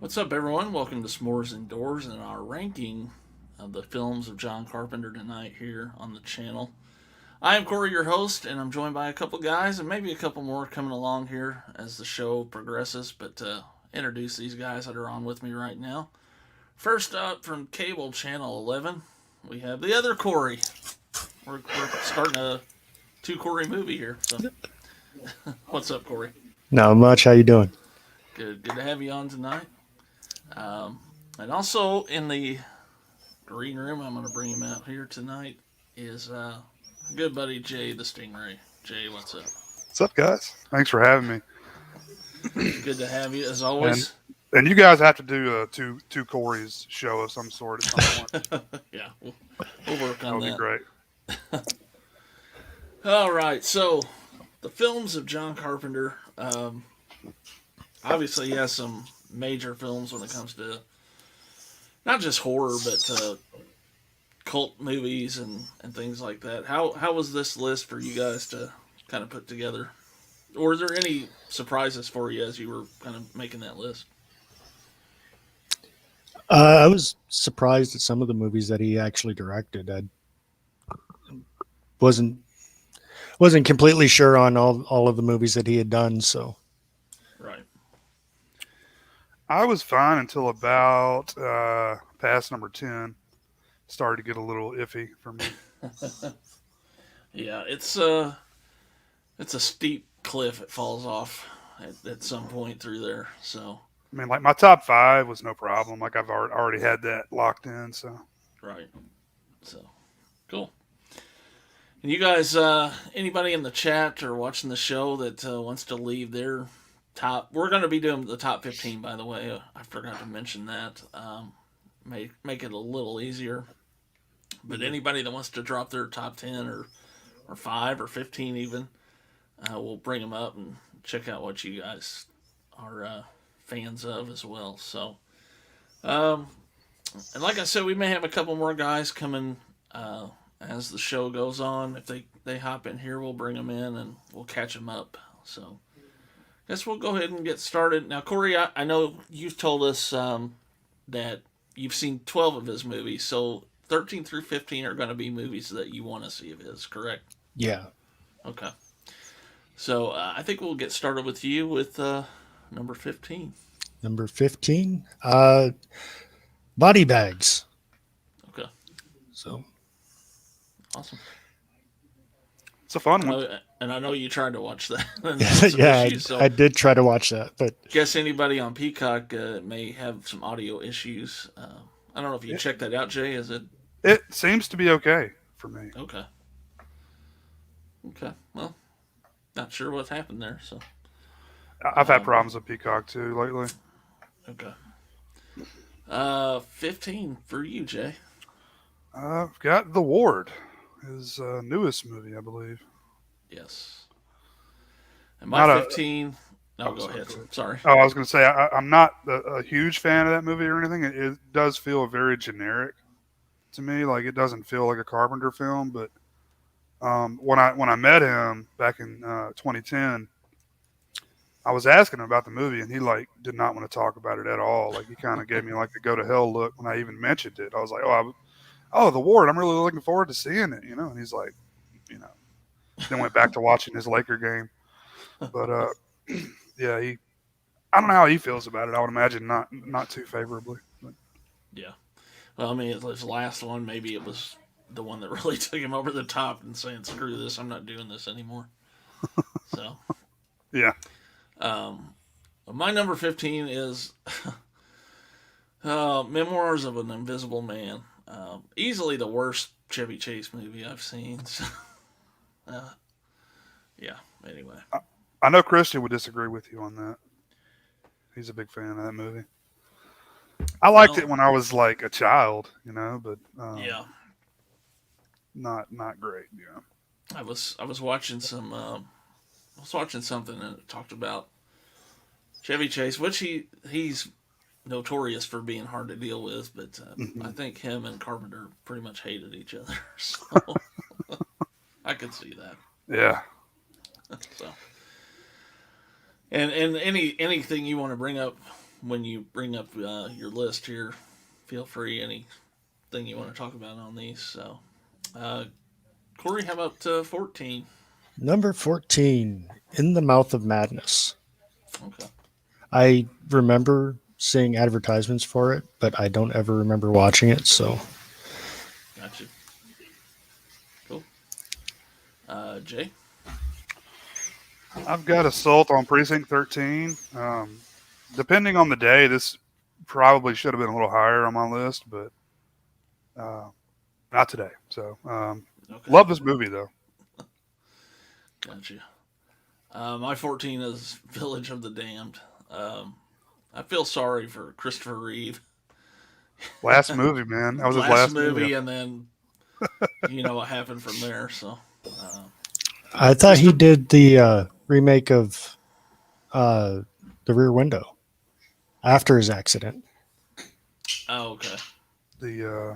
What's up, everyone? Welcome to Smores Indoors and our ranking of the films of John Carpenter tonight here on the channel. I am Corey, your host, and I'm joined by a couple guys and maybe a couple more coming along here as the show progresses. But introduce these guys that are on with me right now. First up from cable channel 11, we have the other Corey. We're starting a two Corey movie here. So, what's up, Corey? Not much. How you doing? Good to have you on tonight. Um, and also in the green room, I'm going to bring him out here tonight, is good buddy Jay the Stingray. Jay, what's up? What's up, guys? Thanks for having me. Good to have you, as And always. and you guys have to do a two Corey's show of some sort at some point. Yeah, we'll work That on would be that. great. All right, so the films of John Carpenter. Obviously, he has some major films when it comes to not just horror, but cult movies and things like that. How was this list for you guys to kind of put together? Or is there any surprises for you as you were kind of making that list? I was surprised at some of the movies that he actually directed. I wasn't wasn't completely sure on all of the movies that he had done. So Right. I was fine until about past number 10. Started to get a little iffy for me. Yeah, it's a steep cliff. It falls off at some point through there. So I mean, like my top 5 was no problem. Like I've already had that locked in. So right. So cool. And you guys, anybody in the chat or watching the show that wants to leave their top, we're going to be doing the top 15, by the way. I forgot to mention that. Make it a little easier. But anybody that wants to drop their top 10 or 5 or 15 even, we'll bring them up and check out what you guys are fans of as well. So, um, and like I said, we may have a couple more guys coming as the show goes on. If they hop in here, we'll bring them in and we'll catch them up. So, guess we'll go ahead and get started. Now, Corey, I know you've told us that you've seen 12 of his movies. So, 13 through 15 are going to be movies that you want to see of his, correct? yeah, Okay. So, I think we'll get started with you with number 15. number 15, body bags. Okay. So Awesome. it's a fun I one. know, and I know you tried to watch that. And had some yeah, issues, so I did try to watch that, but guess anybody on Peacock may have some audio issues. I don't know if you It, checked that out, Jay. Is it it seems to be okay for me. okay? Okay. Well, not sure what's happened there. So, I've had um, problems with Peacock too lately. okay. 15 for you, Jay. I've got The Ward, his newest movie, I believe. Yes. And my Not a 15. No, Oh, go sorry. ahead. Go ahead. Sorry. Oh, I was going to say I'm not a huge fan of that movie or anything. It does feel very generic to me. Like it doesn't feel like a Carpenter film. But when I met him back in 2010, I was asking him about the movie, and he like did not want to talk about it at all. Like he kind of gave me like the go to hell look when I even mentioned it. I was like, The Ward. I'm really looking forward to seeing it. And he's like, you know, then went back to watching his Laker game. But yeah, I don't know how he feels about it. I would imagine not too favorably. But Yeah. Well, I mean, his last one, maybe it was the one that really took him over the top and saying, screw this, I'm not doing this anymore. So, yeah, um, my number 15 is Memoirs of an Invisible Man. Easily the worst Chevy Chase movie I've seen. So, uh, yeah, anyway. I know Christian would disagree with you on that. He's a big fan of that movie. I liked Well, it when I was like a child, but yeah. not great. I was watching some I was watching something and it talked about Chevy Chase, which he's notorious for being hard to deal with, but I Hmm. think him and Carpenter pretty much hated each other. So I could see that. Yeah. So, and anything you want to bring up when you bring up your list here, feel free anything you want to talk about on these. So, Corey, how about 14? Number 14, In the Mouth of Madness. Okay. I remember seeing advertisements for it, but I don't ever remember watching it. So, Gotcha. Cool. Jay? I've got Assault on Precinct 13. Depending on the day, this probably should have been a little higher on my list, but not today. So, Okay. love this movie though. Gotcha. My 14 is Village of the Damned. I feel sorry for Christopher Reeve. Last movie, man. That was his last movie. And then you know what happened from there. So, I thought he did the remake of The Rear Window after his accident. oh, okay. The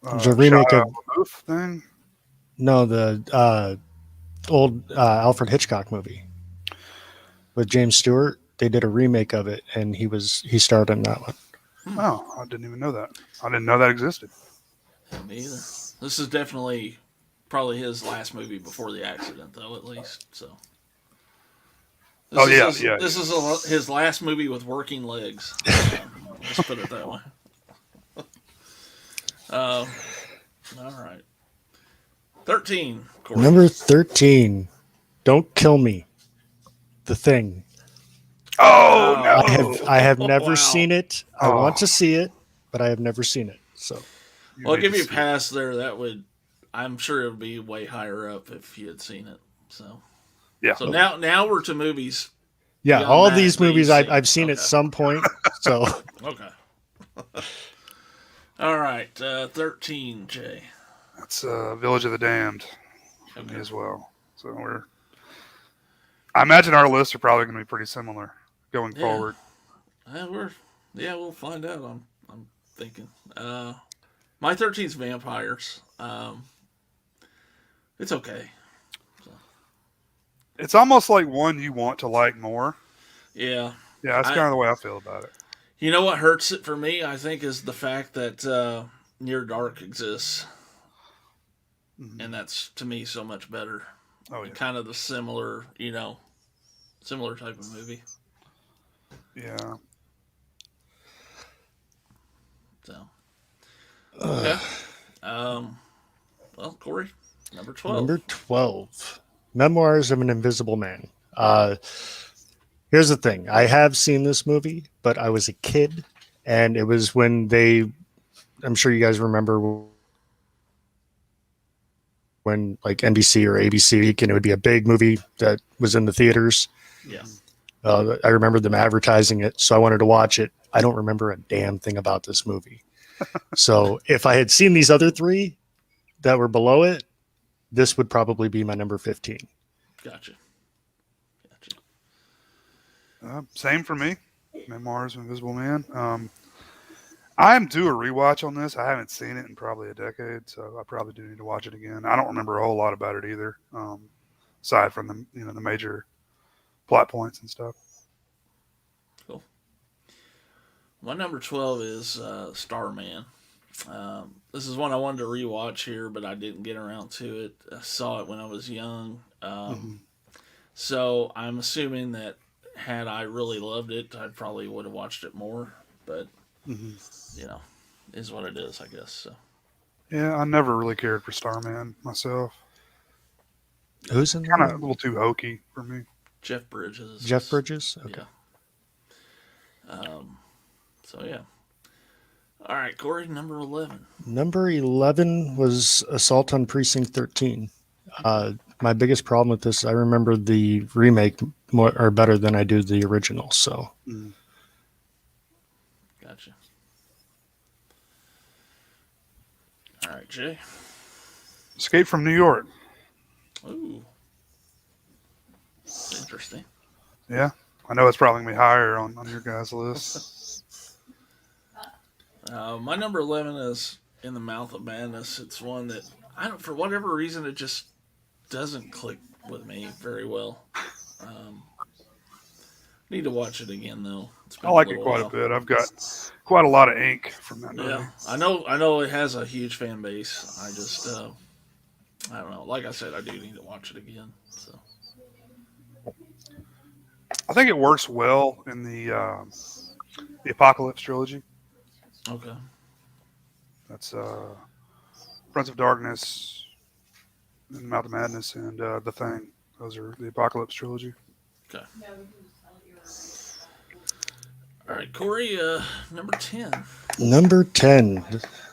remake Shia of LaBeouf thing. no, the old Alfred Hitchcock movie with James Stewart. They did a remake of it, and he starred in that one. Oh, I didn't even know that. I didn't know that existed. Yeah, me either. This is definitely probably his last movie before the accident, though, at least. So. This is his last movie with working legs. Let's put it that way. All right. 13. Corey. Number 13, Don't Kill Me. The Thing. Oh no! I have never Wow. seen it. I want to see it, but I have never seen it. So, Well, I'll give you a pass there. I'm sure it would be way higher up if you had seen it. So, yeah. So now we're to movies. Yeah, beyond all that these that you've movies seen. I've seen Okay. at some point. So, Okay. All right, 13, Jay. That's Village of the Damned for me Okay. as well. So I imagine our lists are probably going to be pretty similar going Yeah. forward. We'll find out. I'm thinking. My 13's Vampires. It's okay. It's almost like one you want to like more. Yeah. Yeah, that's kind of the way I feel about it. You know what hurts it for me, I think, is the fact that Near Dark exists. Mm-hmm. And that's, to me, so much better. Oh yeah, Kind of the similar type of movie. yeah. So, okay. Well, Corey, number 12. number 12, Memoirs of an Invisible Man. Here's the thing. I have seen this movie, but I was a kid, and it was when I'm sure you guys remember when like NBC or ABC, and it would be a big movie that was in the theaters. Yeah. I remember them advertising it, so I wanted to watch it. I don't remember a damn thing about this movie. So if I had seen these other three that were below it, this would probably be my number 15. Gotcha. Same for me. Memoirs of an Invisible Man. I am due a rewatch on this. I haven't seen it in probably a decade, so I probably do need to watch it again. I don't remember a whole lot about it either, aside from the major plot points and stuff. Cool. My number 12 is Starman. This is one I wanted to rewatch here, but I didn't get around to it. I saw it when I was young. So I'm assuming that had I really loved it, I probably would have watched it more. But, is what it is, I guess. So. Yeah, I never really cared for Starman myself. Who's in Kind of there? a little too hokey for me. Jeff Bridges. Jeff Bridges? Okay. Yeah. So, yeah. All right, Corey, number 11. Number 11 was Assault on Precinct 13. My biggest problem with this, I remember the remake more or better than I do the original. So, Gotcha. All right, Jay. Escape from New York. Ooh. Interesting. Yeah, I know it's probably going to be higher on your guys' list. My number 11 is In the Mouth of Madness. It's one that, for whatever reason, it just doesn't click with me very well. Need to watch it again though. It's been I a like it little quite a while. bit. I've got quite a lot of ink from that movie. Yeah, I know. I know it has a huge fan base. I just, I don't know. Like I said, I do need to watch it again. So I think it works well in the Apocalypse trilogy. okay, That's Prince of Darkness, and Mouth of Madness, and The Thing. Those are the Apocalypse trilogy. okay. All right, Corey. Number 10. Number 10.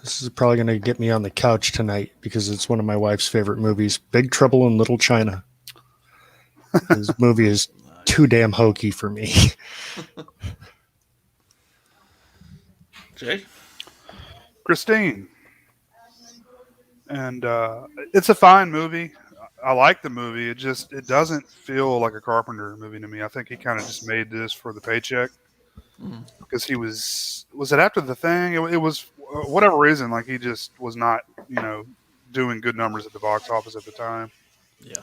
This is probably going to get me on the couch tonight because it's one of my wife's favorite movies, Big Trouble in Little China. This movie is too damn hokey for me. Jay. Christine. And it's a fine movie. I like the movie. It doesn't feel like a Carpenter movie to me. I think he kind of just made this for the paycheck Mm, because he was it after The Thing? It was whatever reason, like he just was not doing good numbers at the box office at the time. yeah.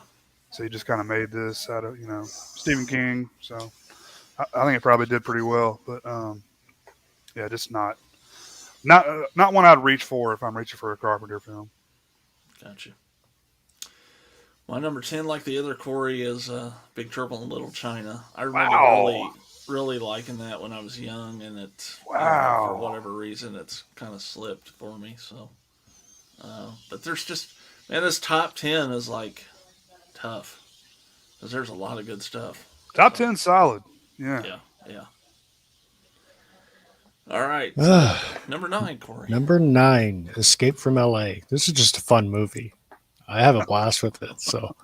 So he just kind of made this out of Stephen King. So I think it probably did pretty well. But yeah, just not one I'd reach for if I'm reaching for a Carpenter film. Gotcha. My number 10, like the other Corey, is Big Trouble in Little China. I remember Wow. really liking that when I was young, and I don't know, for Wow. whatever reason, it's kind of slipped for me. So, but there's just, man, this top 10 is like tough because there's a lot of good stuff. Top So, 10 solid. Yeah. yeah, yeah. All right, number 9, Corey. Number 9, Escape from LA. This is just a fun movie. I have a blast with it. So,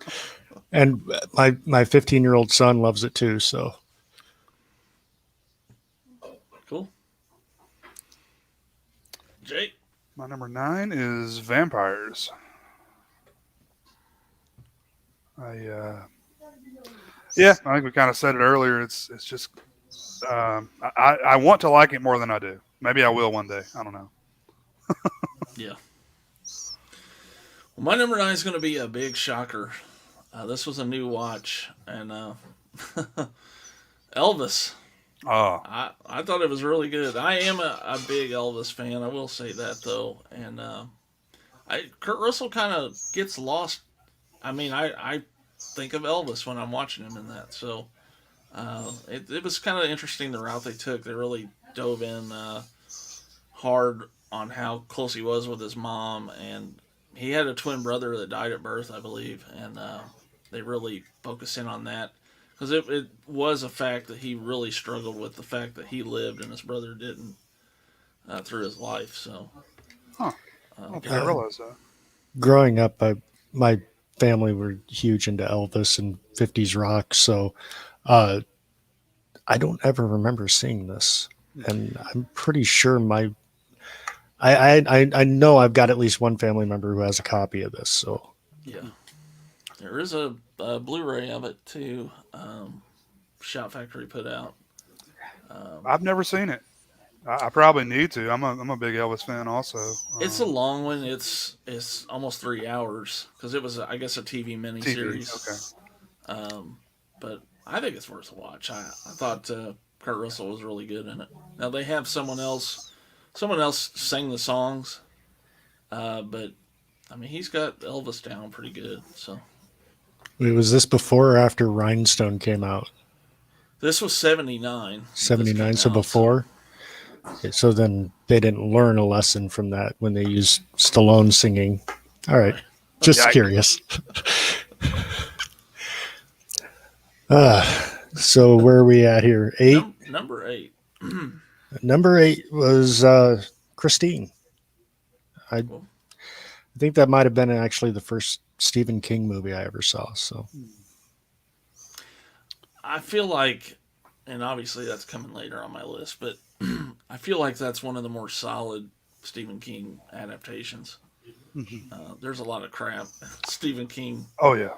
and my 15-year-old son loves it too. So, Cool. Jay. My number 9 is Vampires. Yeah, I think we kind of said it earlier. It's just I want to like it more than I do. Maybe I will one day. I don't know. Yeah. Well, my number 9 is going to be a big shocker. This was a new watch, and Elvis. Oh, I thought it was really good. I am a big Elvis fan. I will say that though, and Kurt Russell kind of gets lost. I mean, I think of Elvis when I'm watching him in that. So it was kind of interesting the route they took. They really dove in hard on how close he was with his mom, and he had a twin brother that died at birth, I believe, and they really focus in on that because it was a fact that he really struggled with the fact that he lived and his brother didn't through his life. So, huh. I don't think I uh, realized that. growing up, my family were huge into Elvis and 50s rock. So, uh, I don't ever remember seeing this. And I'm pretty sure I know I've got at least one family member who has a copy of this. So, yeah, there is a Blu-ray of it too. Shout Factory put out. I've never seen it. I probably need to. I'm a big Elvis fan also. It's a long one. It's almost 3 hours because it was, I guess, a TV TV. miniseries. But I think it's worth a watch. I thought Kurt Russell was really good in it. Now they have someone else sing the songs, but I mean he's got Elvis down pretty good. So was this before or after Rhinestone came out? this was 79. This 79. came So out, before. Okay, so then they didn't learn a lesson from that when they used Stallone singing. All right. Right. Just Yikes. curious. So where are we at here? 8. Number 8. Number 8 was Christine. I Cool. think that might have been actually the first Stephen King movie I ever saw. So I feel like, and obviously that's coming later on my list, but I feel like that's one of the more solid Stephen King adaptations. There's a lot of crap Stephen King Oh yeah.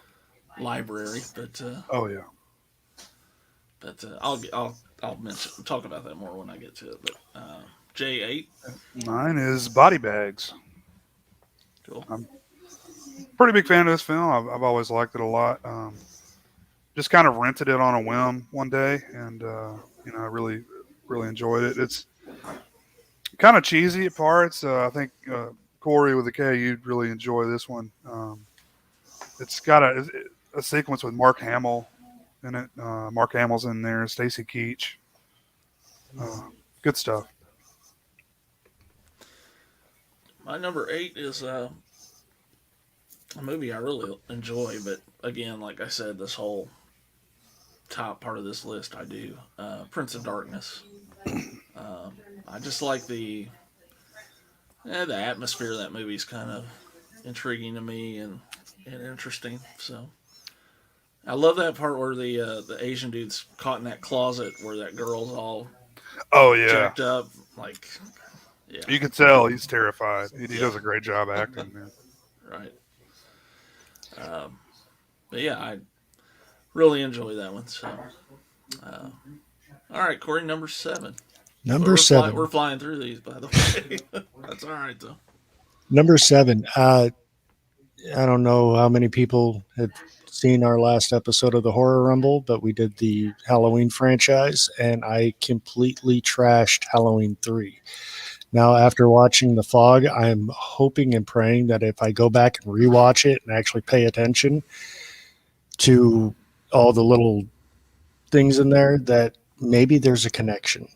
library, but Oh yeah. I'll talk about that more when I get to it. But J8, Mine is Body Bags. cool. I'm pretty big fan of this film. I've always liked it a lot. just kind of rented it on a whim one day, and I really really enjoyed it. It's kind of cheesy at parts. I think Corey with the K, you'd really enjoy this one. It's got a sequence with Mark Hamill in it. Mark Hamill's in there. Stacy Keach. Good stuff. My number 8 is a movie I really enjoy, but again, like I said, this whole top part of this list I do. Prince of Darkness. I just like the atmosphere of that movie is kind of intriguing to me and interesting. So I love that part where the Asian dude's caught in that closet where that girl's all Oh yeah, jacked up. Like, yeah, you can tell he's terrified. He Yeah. does a great job acting. Man. right. But yeah, I really enjoy that one. So, all right, Corey, number 7. Number we're 7. we're flying through these, by the way. That's all right though. Number 7. I don't know how many people have seen our last episode of the Horror Rumble, but we did the Halloween franchise, and I completely trashed Halloween 3. Now, after watching The Fog, I'm hoping and praying that if I go back and rewatch it and actually pay attention to all the little things in there, that maybe there's a connection.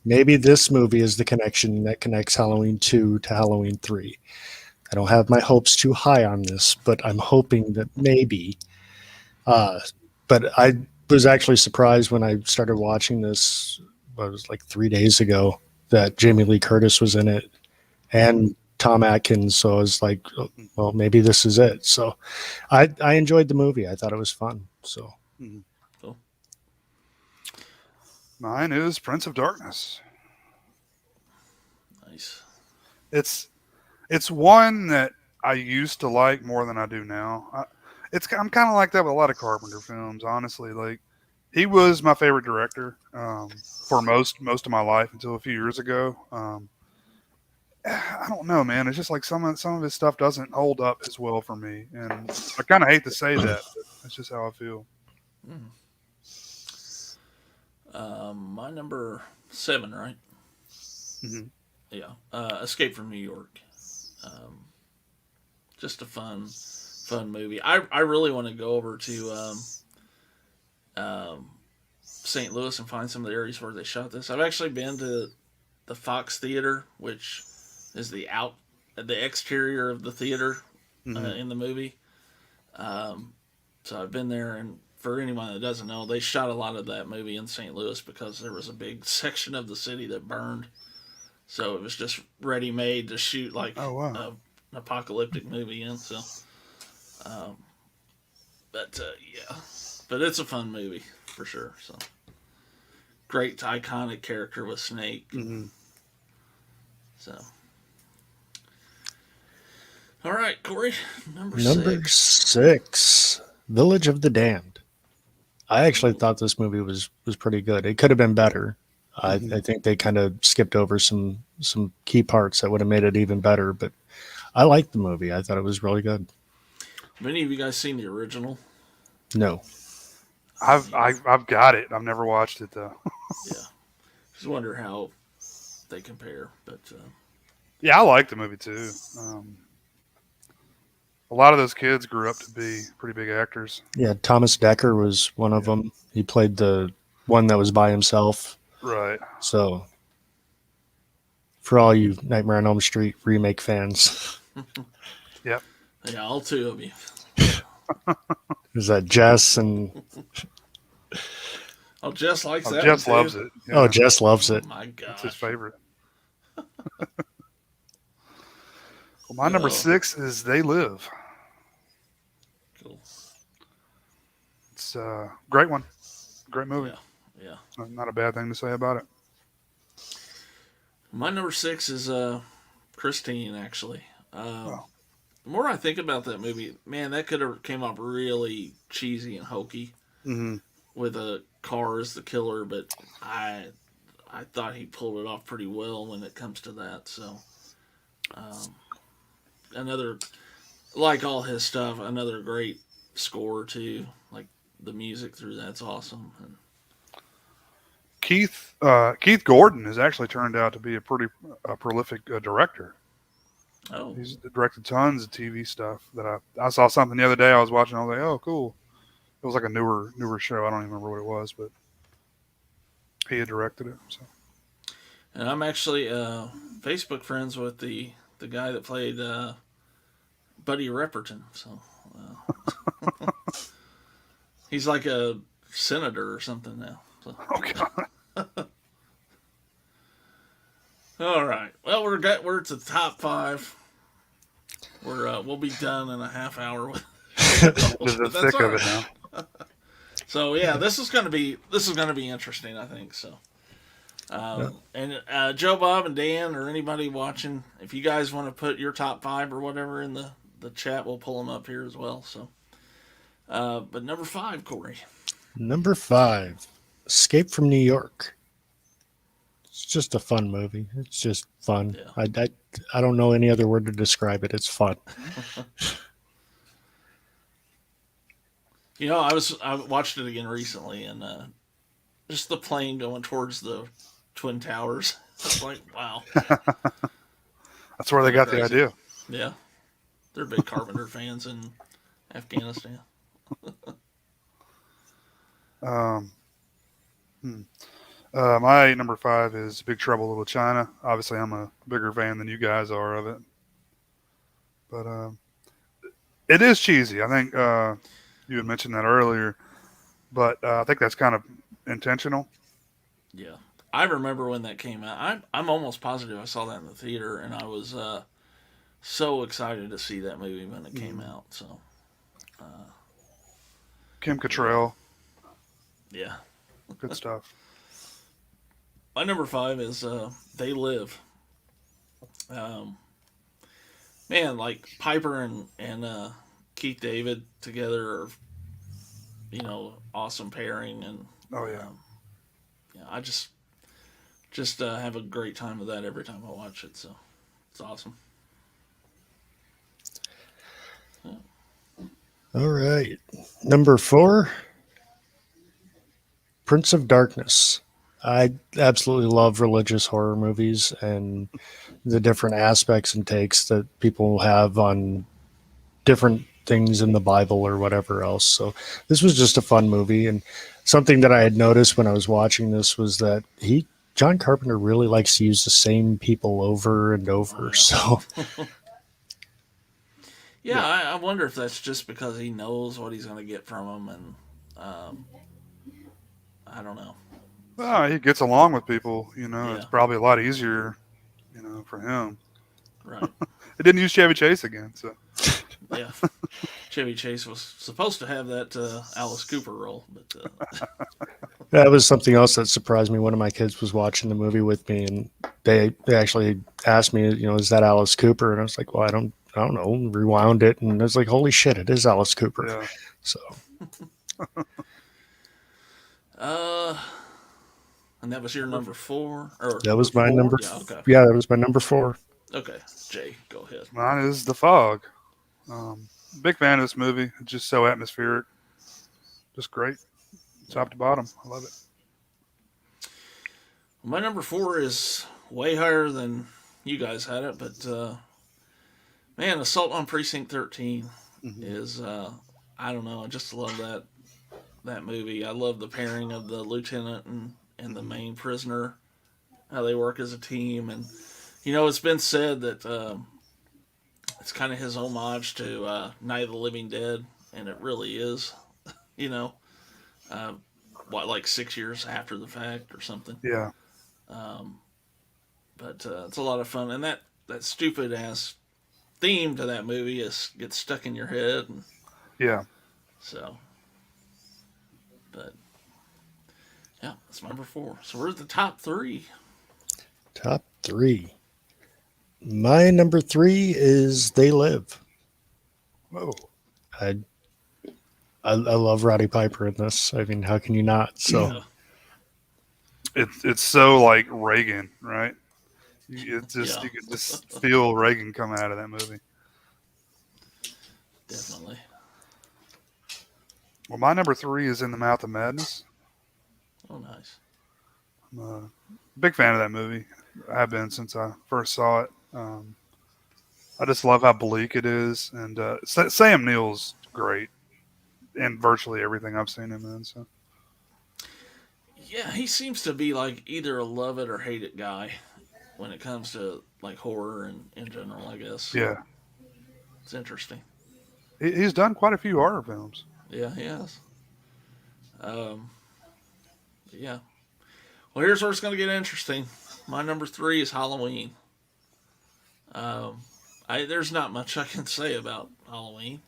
Maybe this movie is the connection that connects Halloween 2 to Halloween 3. I don't have my hopes too high on this, but I'm hoping that maybe. But I was actually surprised when I started watching this, it was like 3 days ago, that Jamie Lee Curtis was in it and Tom Atkins. So I was like, well, maybe this is it. So I enjoyed the movie. I thought it was fun. So Cool. Mine is Prince of Darkness. Nice. It's one that I used to like more than I do now. I'm kind of like that with a lot of Carpenter films, honestly. Like he was my favorite director for most of my life until a few years ago. I don't know, man. It's just like some of his stuff doesn't hold up as well for me, and I kind of hate to say that, but that's just how I feel. My number 7, right? Mm-hmm. Yeah. Escape from New York. Just a fun movie. I really want to go over to St. Louis and find some of the areas where they shot this. I've actually been to the Fox Theater, which is the exterior of the theater in the movie. So I've been there, and for anyone that doesn't know, they shot a lot of that movie in St. Louis because there was a big section of the city that burned. So it was just ready made to shoot like an apocalyptic movie in. So, yeah, but it's a fun movie for sure. So great iconic character with Snake. Mm-hmm. So, all right, Corey, number 6, Village of the Damned. I actually thought this movie was pretty good. It could have been better. I think they kind of skipped over some key parts that would have made it even better. But I liked the movie. I thought it was really good. Have any of you guys seen the original? No. I've got it. I've never watched it though. Yeah, just wonder how they compare. But Yeah, I like the movie too. A lot of those kids grew up to be pretty big actors. Yeah, Thomas Dekker was one of them. He played the one that was by himself. Right. So, for all you Nightmare on Elm Street remake fans, Yep. yeah, all 2 of you. is that Jess and Oh, Jess likes that. Jess one too. loves it. Yeah. oh, Jess loves it. Oh my god, It's his favorite. Well, my number 6 is They Live. Cool. It's a great one. Great movie. Yeah. Not a bad thing to say about it. My number 6 is Christine. Actually, the more I think about that movie, man, that could have came up really cheesy and hokey with a car as the killer, but I thought he pulled it off pretty well when it comes to that. So, another, like all his stuff, another great score too. Like the music through that's awesome. And, Keith Gordon has actually turned out to be a pretty prolific director. oh, He's directed tons of TV stuff that I saw something the other day I was watching. I was like, oh, cool. It was like a newer show. I don't even remember what it was, but he had directed it. So. and I'm actually Facebook friends with the guy that played Buddy Repperton. So he's like a senator or something now. So. Oh God. All right. Well, we're at the top 5. We'll be done in a half hour with. The thick of it now. So yeah, this is gonna be interesting. I think so. And Joe Bob and Dan or anybody watching, if you guys want to put your top 5 or whatever in the chat, we'll pull them up here as well. So, but number 5, Corey. Number 5, Escape from New York. It's just a fun movie. It's just fun. Yeah. I don't know any other word to describe it. It's fun. You know, I watched it again recently, and just the plane going towards the Twin Towers. It's like, wow. That's where they got crazy. the idea. Yeah, they're big Carpenter fans in Afghanistan. My number 5 is Big Trouble in Little China. Obviously, I'm a bigger fan than you guys are of it, but it is cheesy. I think you had mentioned that earlier, but I think that's kind of intentional. Yeah, I remember when that came out. I'm almost positive I saw that in the theater, and I was so excited to see that movie when it came out. So, Kim Cattrall, yeah, good stuff. My number 5 is They Live. Man, like Piper and Keith David together are, awesome pairing, and Oh yeah. yeah, I just have a great time with that every time I watch it. So it's awesome. Yeah. All right. Number 4, Prince of Darkness. I absolutely love religious horror movies and the different aspects and takes that people have on different things in the Bible or whatever else. So this was just a fun movie. And something that I had noticed when I was watching this was that John Carpenter really likes to use the same people over and over. Oh, yeah. So yeah, I wonder if that's just because he knows what he's going to get from them, and I don't know. Well, he gets along with people. Yeah. It's probably a lot easier, for him. Right. They didn't use Chevy Chase again, so. Yeah. Chevy Chase was supposed to have that Alice Cooper role, but that was something else that surprised me. One of my kids was watching the movie with me, and they actually asked me, is that Alice Cooper? And I was like, well, I don't know. Rewound it, and I was like, holy shit, it is Alice Cooper. Yeah. So. And that was your number 4, or that was my 4? number. Yeah, okay. Yeah, that was my number 4. Okay, Jay, go ahead. Mine is The Fog. Big fan of this movie. It's just so atmospheric. Just great. Top to bottom. I love it. My number 4 is way higher than you guys had it, but man, Assault on Precinct 13 is I don't know. I just love that movie. I love the pairing of the lieutenant and the main prisoner, how they work as a team, and it's been said that it's kind of his homage to Night of the Living Dead, and it really is. Like 6 years after the fact or something. Yeah. But it's a lot of fun, and that stupid ass theme to that movie gets stuck in your head. And yeah. So, but yeah, that's number 4. So we're at the top 3. Top 3. My number 3 is They Live. Whoa. I love Roddy Piper in this. I mean, how can you not? So it's so like Reagan, right? You can just feel Reagan coming out of that movie. Definitely. Well, my number 3 is In the Mouth of Madness. Oh, nice. I'm a big fan of that movie. I have been since I first saw it. I just love how bleak it is, and Sam Neill's great in virtually everything I've seen him in. So Yeah, he seems to be like either a love it or hate it guy when it comes to like horror and in general. I guess yeah, it's interesting. he's done quite a few horror films. Yeah, he has. Um, yeah. Well, here's where it's going to get interesting. My number 3 is Halloween. Um, there's not much I can say about Halloween.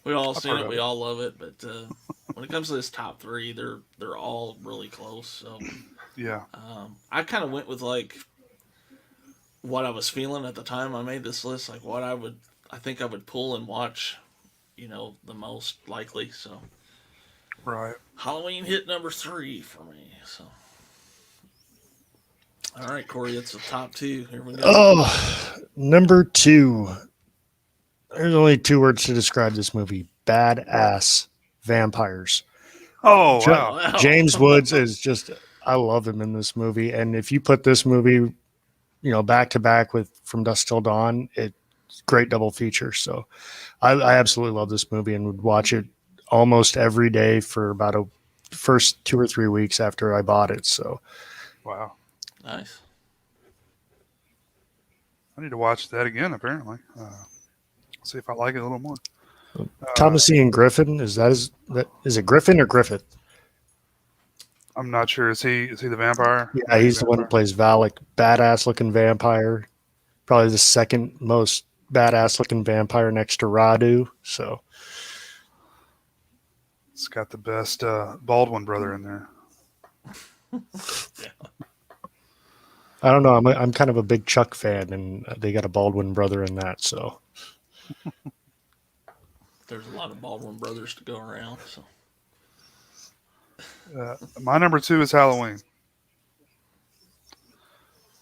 We all I've seen heard it. of We it. all love it. But when it comes to this top 3, they're all really close. So Yeah, I kind of went with like what I was feeling at the time I made this list, like what I think I would pull and watch, the most likely. So right. Halloween hit number 3 for me. So all right, Corey, it's the top 2. Here we go. Oh, number 2. There's only 2 words to describe this movie: badass vampires. Oh Ja- wow, Wow. James Woods is just, I love him in this movie. And if you put this movie, back to back with From Dusk Till Dawn, it's great double feature. So I absolutely love this movie and would watch it almost every day for about a first 2 or 3 weeks after I bought it. So wow. Nice. I need to watch that again. Apparently, see if I like it a little more. Uh, Thomas Ian Griffin, is it Griffin or Griffith? I'm not sure. Is he the vampire? Yeah, Main he's the one who vampire? plays Valak, badass looking vampire. Probably the second most badass looking vampire next to Radu. So It's got the best Baldwin brother in there. Yeah. I don't know. I'm kind of a big Chuck fan, and they got a Baldwin brother in that. So There's a lot of Baldwin brothers to go around. So My number 2 is Halloween.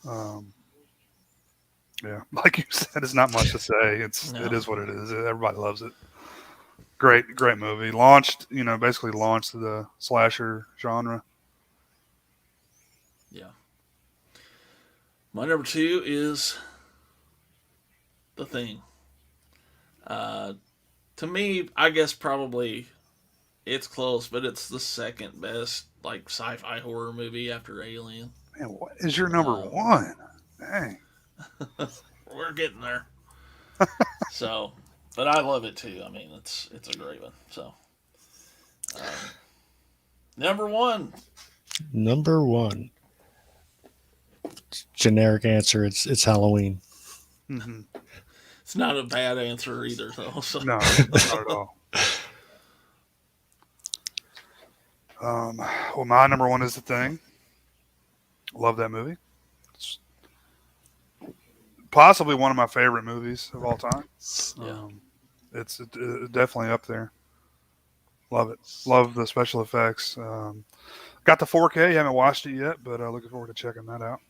Um, yeah, like you said, it's not much to say. It no. is what it is. Everybody loves it. Great movie. Basically launched the slasher genre. Yeah. My number 2 is The Thing. Uh, to me, I guess probably it's close, but it's the second best like sci-fi horror movie after Alien. Man, what is your number Um, 1? Dang. we're getting there. So, but I love it too. I mean, it's a great one. So, um, number 1. number 1, generic answer. It's Halloween. Hmm. It's not a bad answer either, though. So, No, not at all. Well, my number 1 is The Thing. Love that movie. It's possibly one of my favorite movies of all time. yeah, It's definitely up there. Love it. Love the special effects. Got the 4K. Haven't watched it yet, but looking forward to checking that out.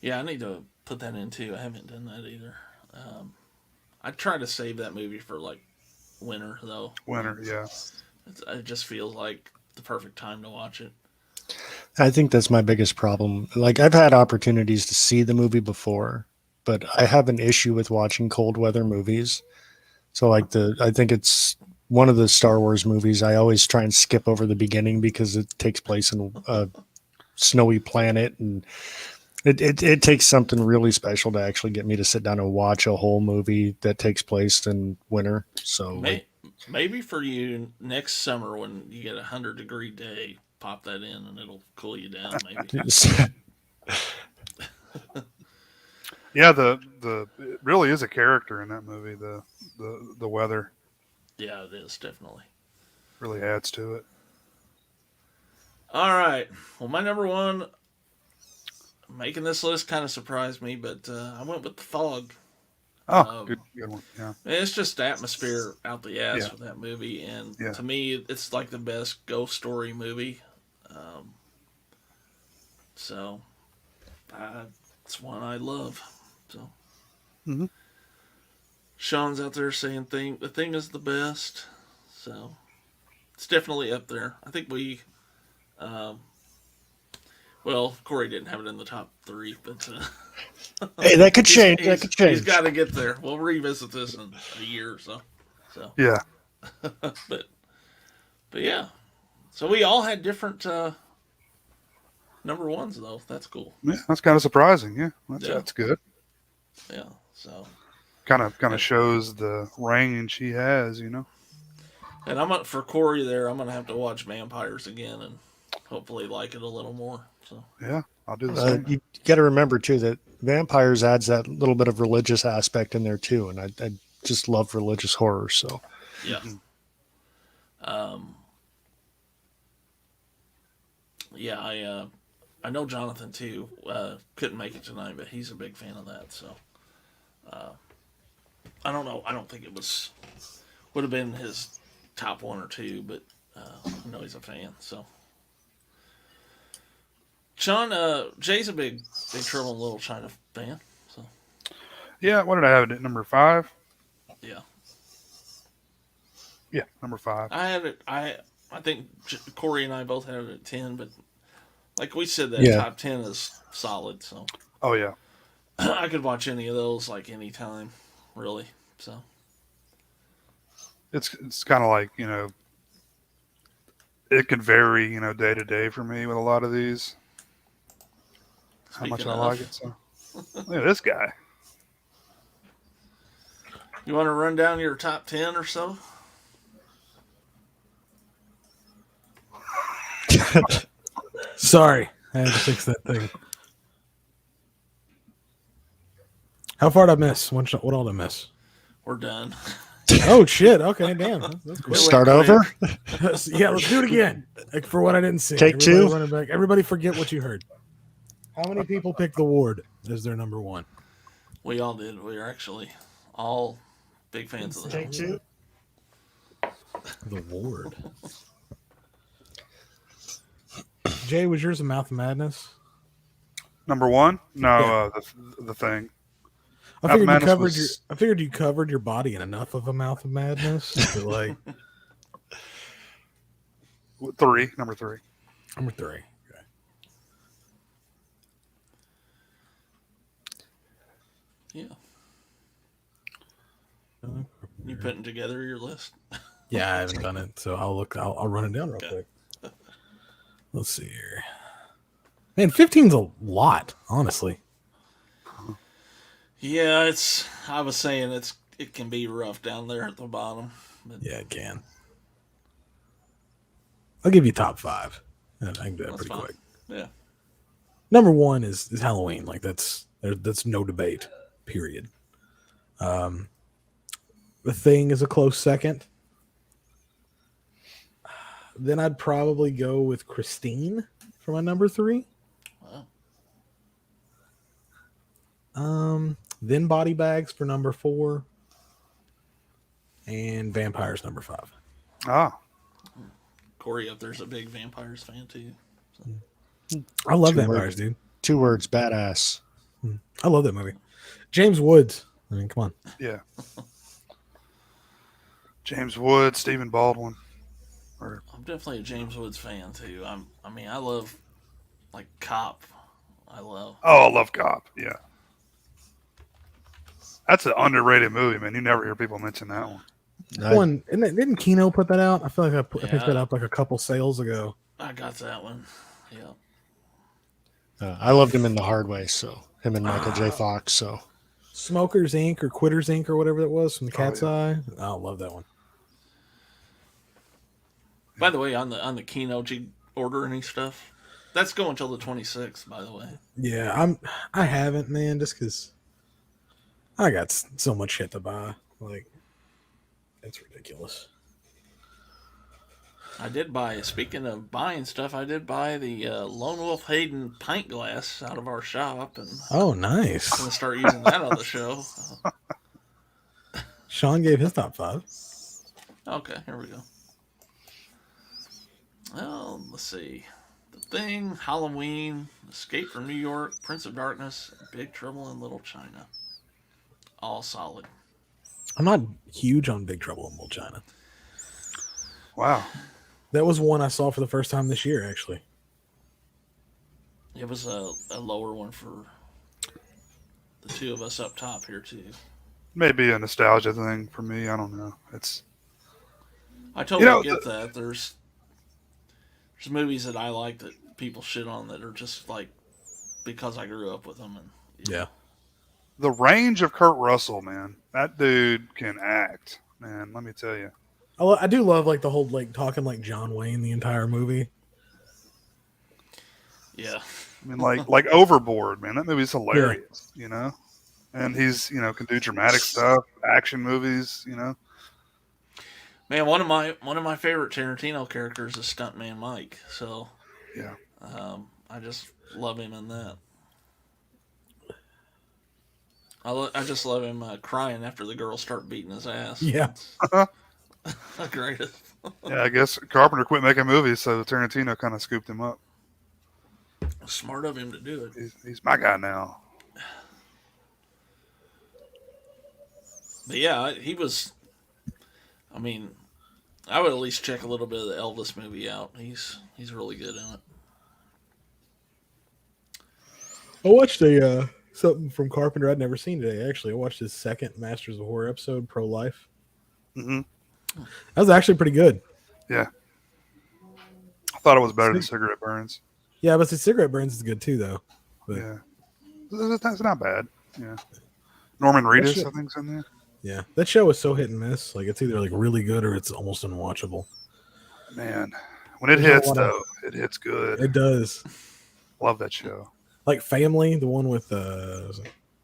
yeah. I need to put that in too. I haven't done that either. Um, I try to save that movie for like winter though. Winter, yeah. It just feels like the perfect time to watch it. I think that's my biggest problem. Like, I've had opportunities to see the movie before, but I have an issue with watching cold weather movies. So I think it's one of the Star Wars movies. I always try and skip over the beginning because it takes place in a snowy planet, and it takes something really special to actually get me to sit down and watch a whole movie that takes place in winter. So Maybe for you next summer when you get 100-degree day, pop that in and it'll cool you down. Maybe. Yeah, it really is a character in that movie. The weather Yeah, it is definitely. really adds to it. All right. Well, my number 1 making this list kind of surprised me, but I went with The Fog. Oh, Um, good one. Yeah, it's just atmosphere out the ass yeah, with that movie, and yeah. to me, it's like the best ghost story movie. Um, so it's one I love. So Hmm. Sean's out there saying the thing is the best. So it's definitely up there. I think we, um, well, Corey didn't have it in the top 3, but Hey, that could change. That could he's change. got to get there. We'll revisit this in a year or so. So, Yeah. but yeah. So we all had different number ones though. That's cool. Yeah, that's kind of surprising. Yeah, Yeah. that's good. Yeah. So. Kind of shows the range he has, you know. And I'm up for Corey there. I'm gonna have to watch Vampires again and hopefully like it a little more. So Yeah, I'll do the same. You got to remember too that Vampires adds that little bit of religious aspect in there too, and I just love religious horror. So yeah, yeah. I know Jonathan too. Couldn't make it tonight, but he's a big fan of that. So I don't know. I don't think it would have been his top 1 or 2, but I know he's a fan. So. Sean, Jay's a big Trouble in Little China fan. So Yeah, what did I have it at number 5? yeah, Yeah, number 5. I have it. I think Corey and I both have it at 10, but like we said, that Yeah. top 10 is solid. So Oh yeah, I could watch any of those like any time, really. So it's kind of like, you know, it can vary, you know, day to day for me with a lot of these. How much I like it. So look at this guy. You want to run down your top 10 or so? Sorry, I had to fix that thing. How far did I miss? What all did I miss? We're done. Oh shit! Okay, damn. That's quick. start over. Yeah, let's do it again. Like, for what I didn't see. Take Everybody 2. running back. Everybody forget what you heard. How many people picked The Ward as their number 1? We all did. We are actually all big fans of the Take 2. The Ward. Jay, was yours a Mouth of Madness? Number 1? No, Yeah. The Thing. I figured Madness you covered was- I figured you covered your body in enough of a Mouth of Madness to like 3, number 3. number 3. Okay. Yeah. You putting together your list? Yeah, I haven't done it, so I'll run it down real quick. Let's see here. Man, 15's a lot, honestly. Yeah, I was saying it can be rough down there at the bottom. But Yeah, it can. I'll give you top 5. I can do that That's pretty fine. quick. Yeah. Number 1 is Halloween. Like that's no debate. Period. The Thing is a close second. Then I'd probably go with Christine for my number 3. Wow. Then Body Bags for number 4. And Vampires number 5. Ah, Corey up there's a big Vampires fan too. I love 2 Vampires, words. dude. 2 words, badass. I love that movie. James Woods. I mean, come on. yeah. James Wood, Stephen Baldwin. I'm definitely a James Woods fan too. I love like Cop. I love. Oh, I love Cop. Yeah. That's an underrated movie, man. You never hear people mention that one. One, didn't Kino put that out? I feel like I picked Yeah. that up like a couple sales ago. I got that one. Yeah. I loved him in The Hard Way. So him and Michael J. Fox. So Smokers Inc. or Quitters Inc. or whatever that was from the Cat's yeah. Eye. I love that one. By the way, on the Kino, did you order any stuff? That's going till the 26th, by the way. Yeah, I haven't, man, just because I got so much shit to buy. Like, it's ridiculous. I did buy, speaking of buying stuff, I did buy the Lone Wolf Hayden pint glass out of our shop, and Oh, I'm nice. going to start using that on the show. Sean gave his top 5. Okay, here we go. Well, let's see. The Thing, Halloween, Escape from New York, Prince of Darkness, Big Trouble in Little China. All solid. I'm not huge on Big Trouble in Little China. Wow. That was one I saw for the first time this year, actually. It was a lower one for the two of us up top here too. Maybe a nostalgia thing for me. I don't know. It's I totally get that. There's movies that I like that people shit on that are just like because I grew up with them. And Yeah. the range of Kurt Russell, man. That dude can act, man. Let me tell you. I do love like the whole like talking like John Wayne the entire movie. Yeah. I mean, like Overboard, man. That movie's hilarious, you know. And he's, can do dramatic stuff, action movies, Man, one of my favorite Tarantino characters is Stuntman Mike. So yeah. I just love him in that. I just love him crying after the girls start beating his ass. Yeah. The greatest. Yeah, I guess Carpenter quit making movies, so Tarantino kind of scooped him up. Smart of him to do it. He's my guy now. But yeah, he was. I mean, I would at least check a little bit of the Elvis movie out. He's really good in it. I watched a something from Carpenter I'd never seen today. Actually, I watched his second Masters of Horror episode, Pro Life. Mm-hmm. That was actually pretty good. Yeah, I thought it was better than Cigarette Burns. Yeah, but the Cigarette Burns is good too, though. But, yeah, it's not bad. Yeah, Norman Reedus, I think's in there. Yeah, that show is so hit and miss. Like it's either like really good or it's almost unwatchable. Man, when it hits though, it hits good. It does. Love that show. Like Family, the one with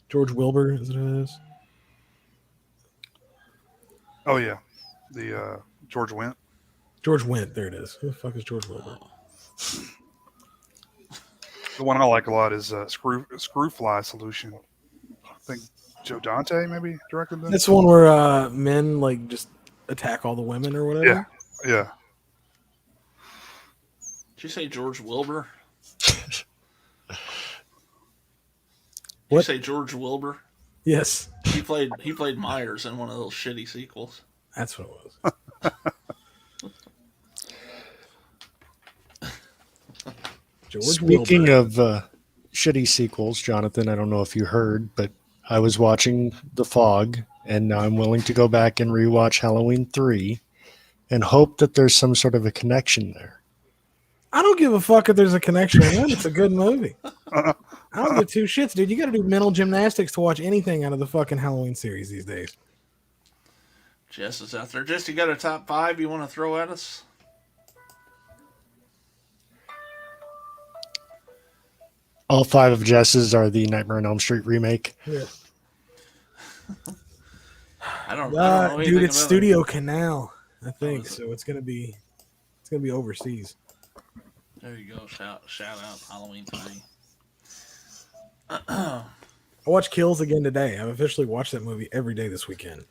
George Wilbur, is it is? Oh yeah, the George Wendt. George Wendt, there it is. Who the fuck is George Wilbur? The one I like a lot is Screwfly Solution. I think Joe Dante maybe directed that. That's the one where men like just attack all the women or whatever. Yeah. Did you say George Wilbur? Did you say George Wilbur? Yes. He played Myers in one of those shitty sequels. That's what it was. Speaking of shitty sequels, Jonathan, I don't know if you heard, but I was watching The Fog, and now I'm willing to go back and rewatch Halloween 3 and hope that there's some sort of a connection there. I don't give a fuck if there's a connection or not. It's a good movie. I don't give two shits, dude. You got to do mental gymnastics to watch anything out of the fucking Halloween series these days. Jess is out there. Jess, you got a top 5 you want to throw at us? All 5 of Jess's are the Nightmare on Elm Street remake. Yeah. I don't know. Dude, it's Studio Canal, I think. So it's gonna be overseas. There you go. Shout out Halloween 3. I watched Kills again today. I've officially watched that movie every day this weekend.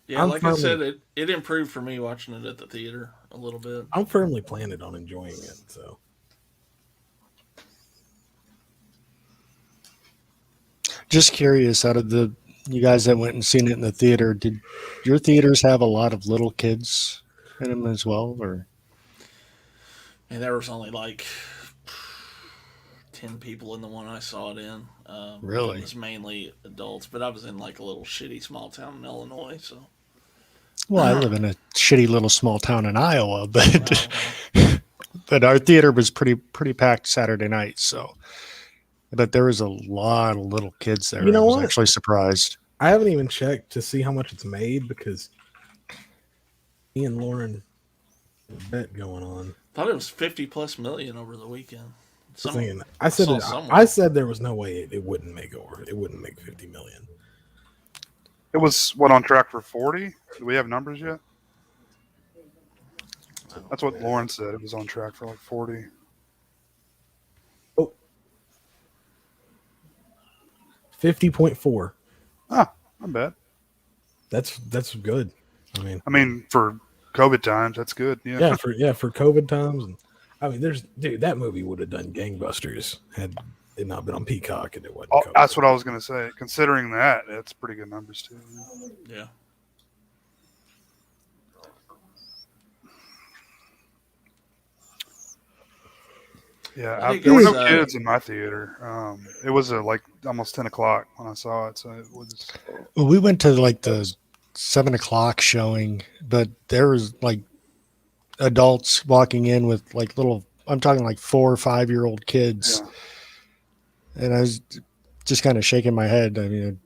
Yeah, like I said, it improved for me watching it at the theater a little bit. I'm firmly planning on enjoying it. So, just curious, out of you guys that went and seen it in the theater, did your theaters have a lot of little kids in them as well, or? And there was only like 10 people in the one I saw it in. Really? It was mainly adults, but I was in like a little shitty small town in Illinois, so. Well, I live in a shitty little small town in Iowa, but but our theater was pretty packed Saturday night, so. But there was a lot of little kids there. You know I was what? actually surprised. I haven't even checked to see how much it's made because me and Lauren have a bet going on. I thought it was 50+ million over the weekend. I said there was no way it wouldn't make over. It wouldn't make 50 million. It was on track for 40. Do we have numbers yet? That's what Lauren said. It was on track for like 40. Oh. 50.4. Ah, not bad. That's good. I mean, for COVID times, that's good. Yeah. For COVID times, and I mean, that movie would have done gangbusters had it not been on Peacock and it wasn't. That's what I was gonna say. Considering that, it's pretty good numbers too. Yeah. Yeah, I think there were no it's, kids in my theater. It was like almost 10 o'clock when I saw it, so it was. Well, we went to like the 7 o'clock showing, but there was like adults walking in with like little, I'm talking like 4 or 5 year old kids. Yeah. And I was just kind of shaking my head. I mean,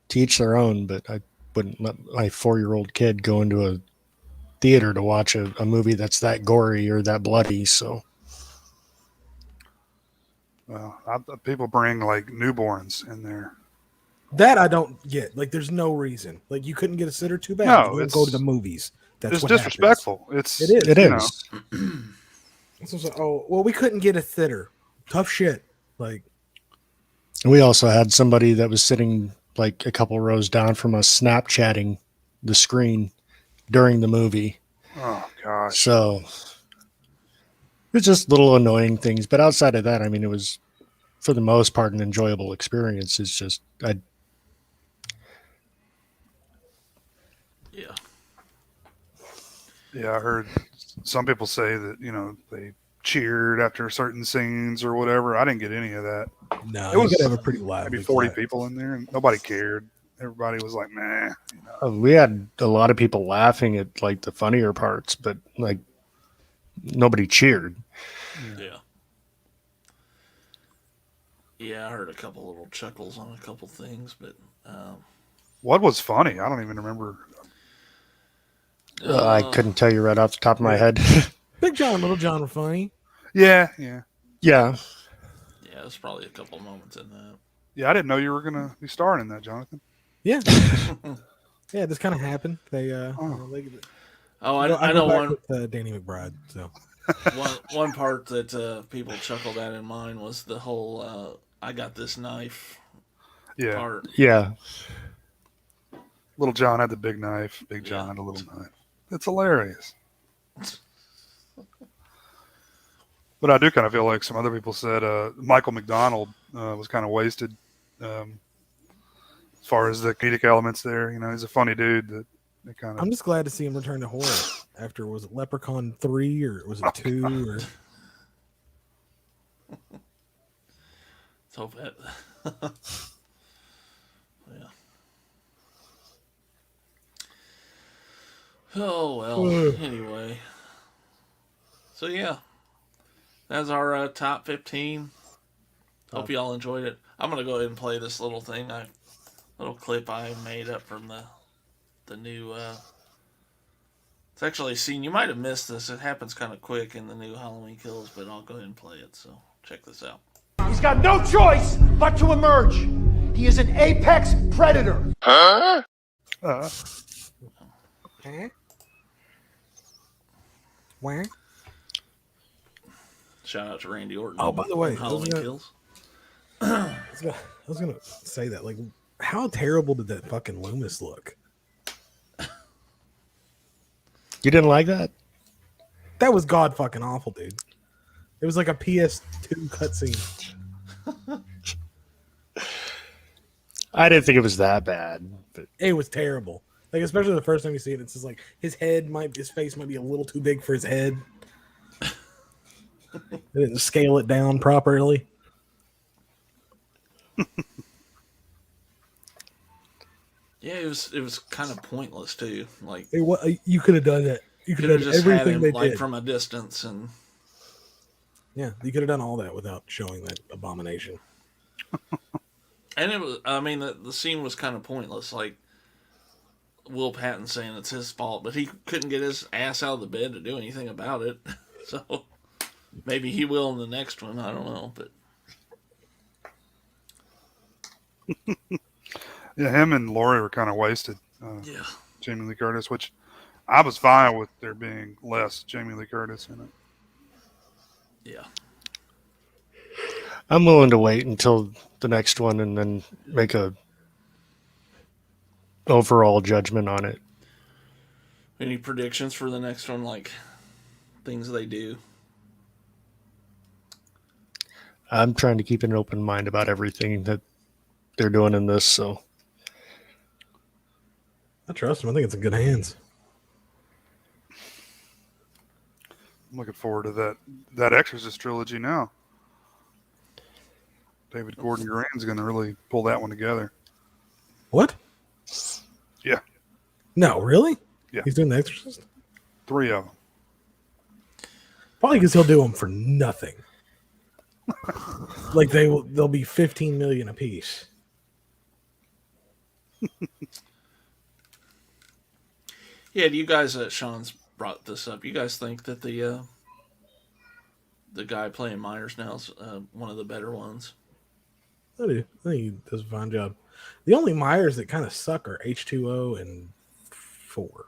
to each their own, but I wouldn't let my 4 year old kid go into a theater to watch a movie that's that gory or that bloody. So, Well, people bring like newborns in there. That I don't get. Like, there's no reason. Like, you couldn't get a sitter. Too bad. No, You don't it's- go to the movies. That's It's what disrespectful. It's It is. it you know, is. happens. It's like, oh, well, we couldn't get a sitter. Tough shit. Like, We also had somebody that was sitting like a couple rows down from us Snapchatting the screen during the movie. Oh gosh. So it's just little annoying things. But outside of that, I mean, it was for the most part an enjoyable experience. It's just, Yeah. Yeah, I heard some people say that they cheered after certain scenes or whatever. I didn't get any of that. no, It you was could have a pretty loud. Maybe 40 people in there, and nobody cared. Everybody was like, "Nah." we had a lot of people laughing at like the funnier parts, but like nobody cheered. Yeah. Yeah, I heard a couple little chuckles on a couple things, but What was funny? I don't even remember. I couldn't tell you right off the top of my head. Big John and Little John were funny. Yeah. Yeah. yeah, there's probably a couple moments in that. Yeah, I didn't know you were gonna be starring in that, Jonathan. Yeah. Yeah, this kind of happened. They Oh, I go know back one with Danny McBride. So one part that people chuckled at in mine was the whole "I got this knife" Yeah. part. Yeah. Little John had the big knife. Big John had a little knife. It's hilarious. But I do kind of feel like some other people said Michael McDonald was kind of wasted as far as the comedic elements there. He's a funny dude that they kind of. I'm just glad to see him return to horror after, was it Leprechaun 3 or was it 2 or So bad. Yeah. Oh well. Anyway. So yeah, that's our top 15. Hope y'all enjoyed it. I'm gonna go ahead and play this little thing, little clip I made up from the new. It's actually a scene you might have missed this. It happens kind of quick in the new Halloween Kills, but I'll go ahead and play it. So check this out. He's got no choice but to emerge. He is an apex predator. Uh, where? Shout out to Randy Orton. Oh, by the way, on Halloween Kills. I was gonna say that. Like, how terrible did that fucking Loomis look? You didn't like that? That was god fucking awful, dude. It was like a PS2 cutscene. I didn't think it was that bad. But It was terrible. Like, especially the first time you see it, it's just like his face might be a little too big for his head. They didn't scale it down properly. Yeah, it was kind of pointless too. Like You could have done that. You could have done just had everything him they like did. from a distance, and Yeah, you could have done all that without showing that abomination. and it was. I mean, the scene was kind of pointless. Like Will Patton saying it's his fault, but he couldn't get his ass out of the bed to do anything about it. So maybe he will in the next one. I don't know, but yeah, him and Laurie were kind of wasted. yeah. Jamie Lee Curtis, which I was fine with there being less Jamie Lee Curtis in it. Yeah. I'm willing to wait until the next one and then make a overall judgment on it. Any predictions for the next one? Like things they do? I'm trying to keep an open mind about everything that they're doing in this. So I trust him. I think it's in good hands. I'm looking forward to that Exorcist trilogy now. David Gordon Green's going to really pull that one together. What? Yeah. No, really? Yeah. He's doing The Exorcist? 3 of them. Probably because he'll do them for nothing. Like they'll be 15 million a piece. Yeah, do you guys, Sean's brought this up. You guys think that the guy playing Myers now is one of the better ones? I do. I think he does a fine job. The only Myers that kind of suck are H2O and 4.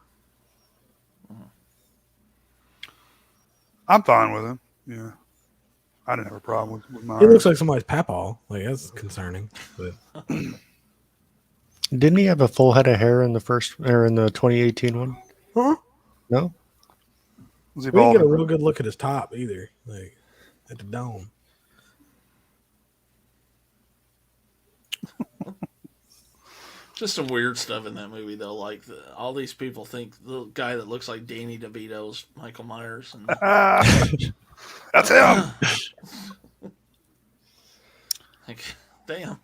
I'm fine with him. Yeah. I didn't have a problem with mine. He looks like somebody's papaw. Like, that's concerning. But Didn't he have a full head of hair in the 2018 one? huh? No. Was he We didn't get a bald? real good look at his top either. Like at the dome. Just some weird stuff in that movie, though. Like, all these people think the guy that looks like Danny DeVito's Michael Myers. And That's him. like, damn.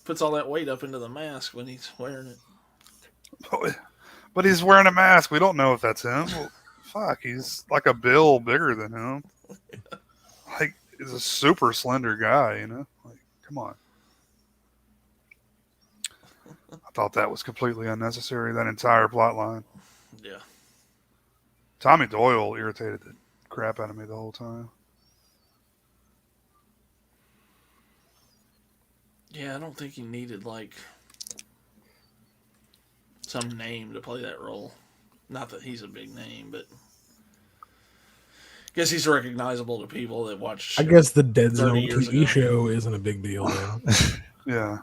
Puts all that weight up into the mask when he's wearing it. But he's wearing a mask. We don't know if that's him. Well, fuck, he's like a bill bigger than him. Like, he's a super slender guy, you know? Like, come on. I thought that was completely unnecessary, that entire plot line. Yeah. Tommy Doyle irritated the crap out of me the whole time. Yeah, I don't think he needed, like, some name to play that role. Not that he's a big name, but I guess he's recognizable to people that watch. I guess the Dead Zone 30 years TV ago. show isn't a big deal then. Yeah.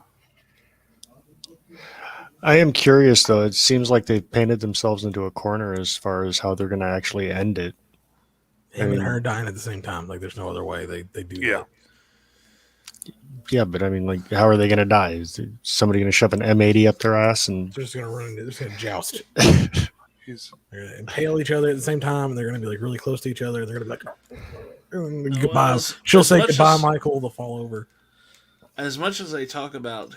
I am curious, though. It seems like they've painted themselves into a corner as far as how they're going to actually end it. Him mean- and her dying at the same time. Like, there's no other way they do Yeah. that. Yeah, but I mean, like, how are they going to die? Is somebody going to shove an M80 up their ass? And They're just gonna run into, they're just gonna joust. He's They're gonna impale each other at the same time, and they're gonna be like really close to each other. They're gonna be like, goodbye. as- She'll as say much goodbye, as- Michael. They'll fall over. As much as they talk about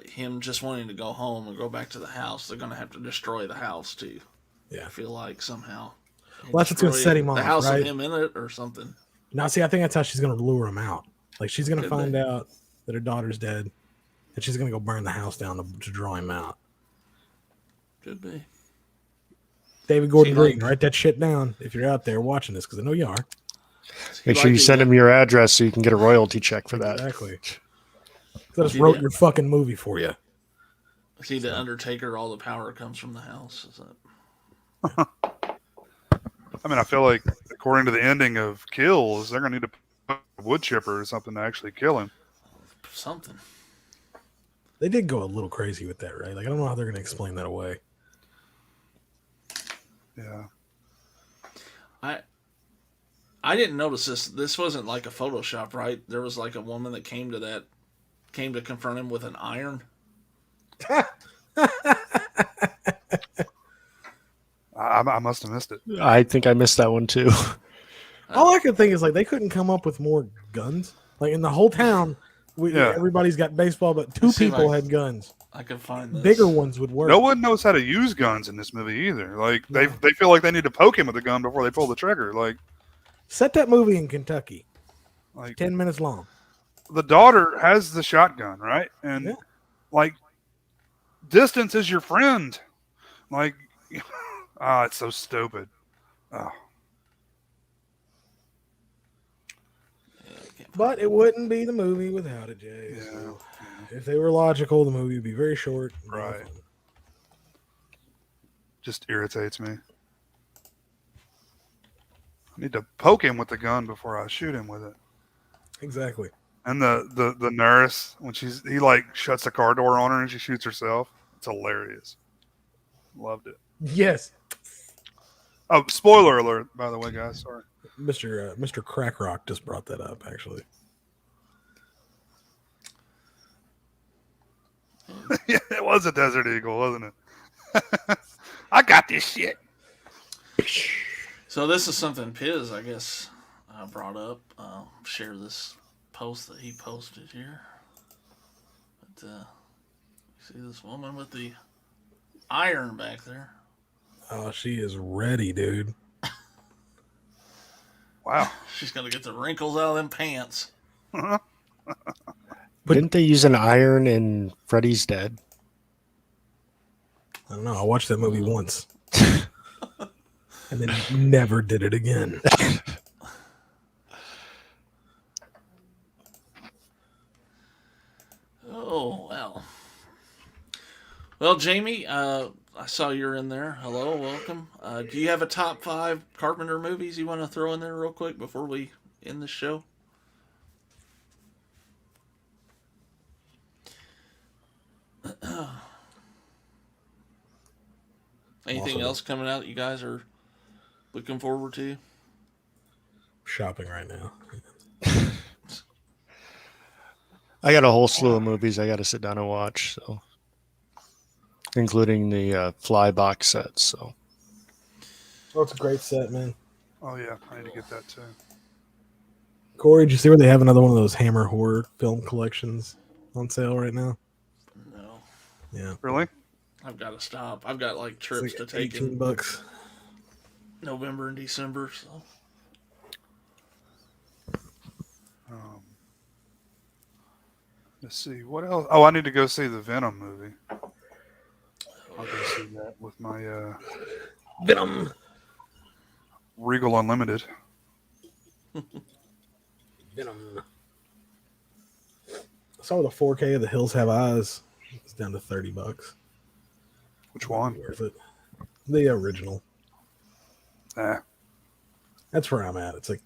him just wanting to go home and go back to the house, they're going to have to destroy the house, too. Yeah. I feel like somehow. Well, that's what's gonna Destroy set him the off, house right? with him in it or something. Now, see, I think that's how she's gonna lure him out. Like, she's gonna Could find be. out that her daughter's dead, and she's gonna go burn the house down to draw him out. Could be. David Gordon See, like- Green, write that shit down if you're out there watching this, because I know you are. make sure you send him your address so you can get a royalty check for that. Exactly. I just See, wrote yeah. your fucking movie for you. See, the Undertaker, all the power comes from the house. Is that... I mean, I feel like according to the ending of Kills, they're gonna need to put a wood chipper or something to actually kill him. Something. They did go a little crazy with that, right? Like, I don't know how they're gonna explain that away. Yeah. I didn't notice this. This wasn't like a Photoshop, right? There was like a woman that came to confront him with an iron. I must have missed it. I think I missed that one too. All I could think is like they couldn't come up with more guns. Like in the whole town, Yeah. everybody's got baseball, but two Let's see if people I- had guns. I could find this. Bigger ones would work. No one knows how to use guns in this movie either. Like they feel like they need to poke him with a gun before they pull the trigger. Like Set that movie in Kentucky. 10 minutes long. the daughter has the shotgun, right? And Yeah. like distance is your friend. Like it's so stupid. Oh. But it wouldn't be the movie without it, Jay. Yeah. So if they were logical, the movie would be very short. and very Right. fun. Just irritates me. I need to poke him with the gun before I shoot him with it. Exactly. And the nurse, when he like shuts the car door on her and she shoots herself, it's hilarious. Loved it. Yes. Oh, spoiler alert, by the way, guys. Sorry. Mr. Crackrock just brought that up, actually. Yeah, it was a Desert Eagle, wasn't it? I got this shit. So this is something Piz, I guess, brought up. Share this post that he posted here. But see this woman with the iron back there. Oh, she is ready, dude. Wow. She's gonna get the wrinkles out of them pants. But- Didn't they use an iron in Freddy's Dead? I don't know. I watched that movie once. And then never did it again. Oh, well. Well, Jamie, I saw you're in there. Hello, welcome. Do you have a top 5 Carpenter movies you want to throw in there real quick before we end the show? Anything else coming out that you guys are looking forward to? Shopping right now. I got a whole slew of movies I got to sit down and watch, so including the Fly box set. So, Oh, it's a great set, man. Oh yeah, I need to get that too. Corey, did you see where they have another one of those Hammer horror film collections on sale right now? No. Yeah. Really? I've got to stop. I've got like It's trips like to take in $18. November and December, so. Let's see what else. Oh, I need to go see the Venom movie. I'll go see that with my Venom. Regal Unlimited. Venom. I saw the 4K of The Hills Have Eyes. It's down to $30. Which one? Worth it. The original. Ah, That's where I'm at. It's like,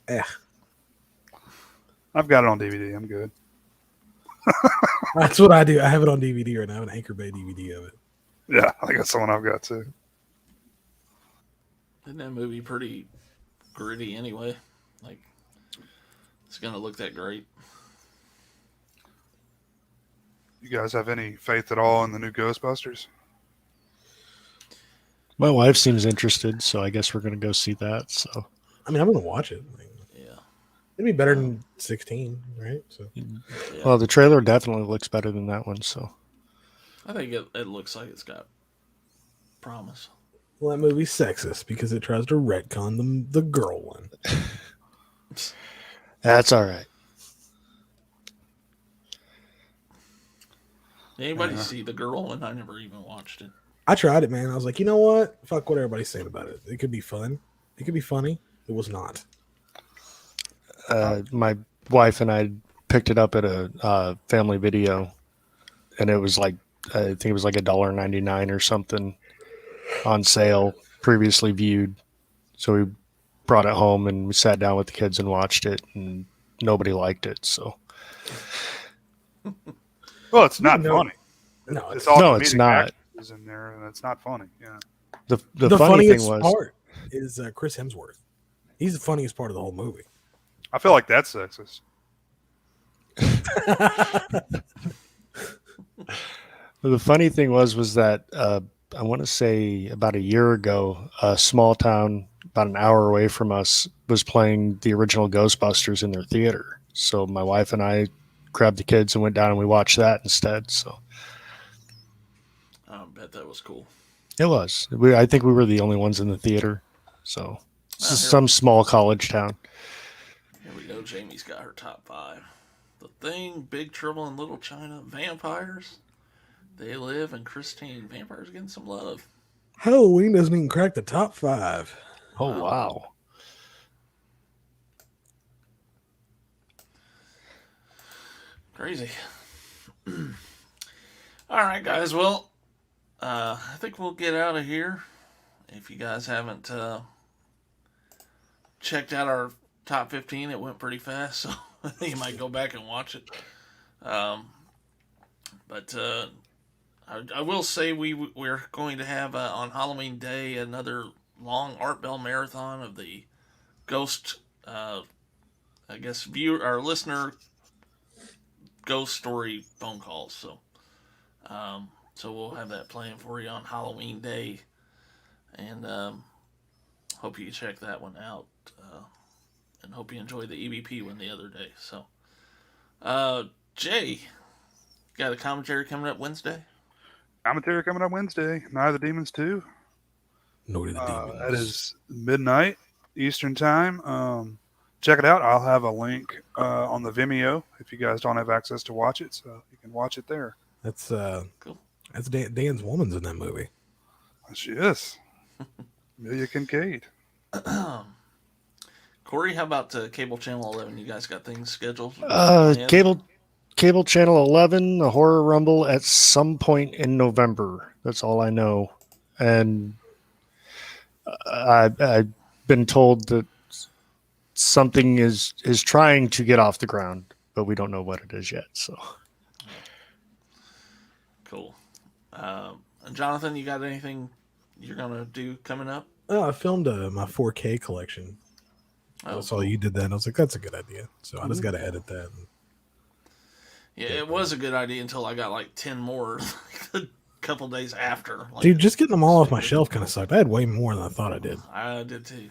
I've got it on DVD. I'm good. That's what I do. I have it on DVD right now. I have an Anchor Bay DVD of it. Yeah, I think that's the one I've got too. Isn't that movie pretty gritty anyway? Like, it's going to look that great. You guys have any faith at all in the new Ghostbusters? my wife seems interested, so I guess we're going to go see that. So, I mean, I'm going to watch it. Yeah. It'd be better than 16, right? So Yeah. well, the trailer definitely looks better than that one. So, I think it looks like it's got promise. well, that movie's sexist because it tries to retcon the girl one. that's all right. Anybody see the girl one? I never even watched it. I tried it, man. I was like, you know what? Fuck what everybody's saying about it. It could be fun. It could be funny. It was not. My wife and I picked it up at a family video, and it was like I think it was like $1.99 or something on sale, previously viewed. So we brought it home and we sat down with the kids and watched it, and nobody liked it. So Well, it's not No. funny. No, It's all No, it's comedic not. actors in there, and it's not funny. Yeah. the the funny thing funniest was part is Chris Hemsworth. He's the funniest part of the whole movie. I feel like that's sexist. the funny thing was that I want to say about a year ago, a small town about an hour away from us was playing the original Ghostbusters in their theater. So my wife and I grabbed the kids and went down and we watched that instead. So I bet that was cool. it was. I think we were the only ones in the theater. So this is here- some small college town. Here we go. Jamie's got her top 5. The Thing, Big Trouble in Little China, Vampires, They Live, and Christine. Vampires getting some love. Halloween doesn't even crack the top 5. Oh wow. Crazy. All right, guys. Well, I think we'll get out of here. If you guys haven't checked out our top 15, it went pretty fast, so you might go back and watch it. But I will say we're going to have on Halloween Day another long Art Bell marathon of the ghost. I guess viewer or listener ghost story phone calls. So we'll have that playing for you on Halloween Day, and hope you check that one out. And hope you enjoyed the EVP one the other day. So, Jay, got a commentary coming up Wednesday? Commentary coming up Wednesday. Night of the Demons 2. Naughty the Demons. That is midnight Eastern time. Check it out. I'll have a link on the Vimeo if you guys don't have access to watch it, so you can watch it there. That's Cool. That's Dan's woman's in that movie. She is. Amelia Kincaid. Corey, how about Cable Channel 11? You guys got things scheduled? Cable Channel 11, the Horror Rumble at some point in November. That's all I know. And I've been told that something is trying to get off the ground, but we don't know what it is yet. So Cool. And Jonathan, you got anything you're gonna do coming up? Oh, I filmed my 4K collection. I saw you did that, and I was like, that's a good idea. So I just got to edit that. Yeah, it was a good idea until I got like 10 more a couple days after. Dude, just getting them all off my shelf kind of sucked. I had way more than I thought I did. I did too,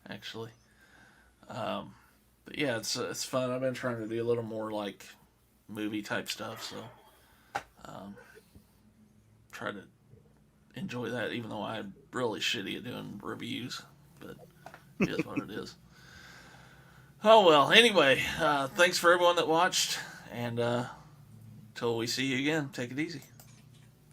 actually. But yeah, it's fun. I've been trying to do a little more like movie type stuff, so try to enjoy that, even though I'm really shitty at doing reviews. But it is what it is. Oh well. Anyway, thanks for everyone that watched, and till we see you again, take it easy.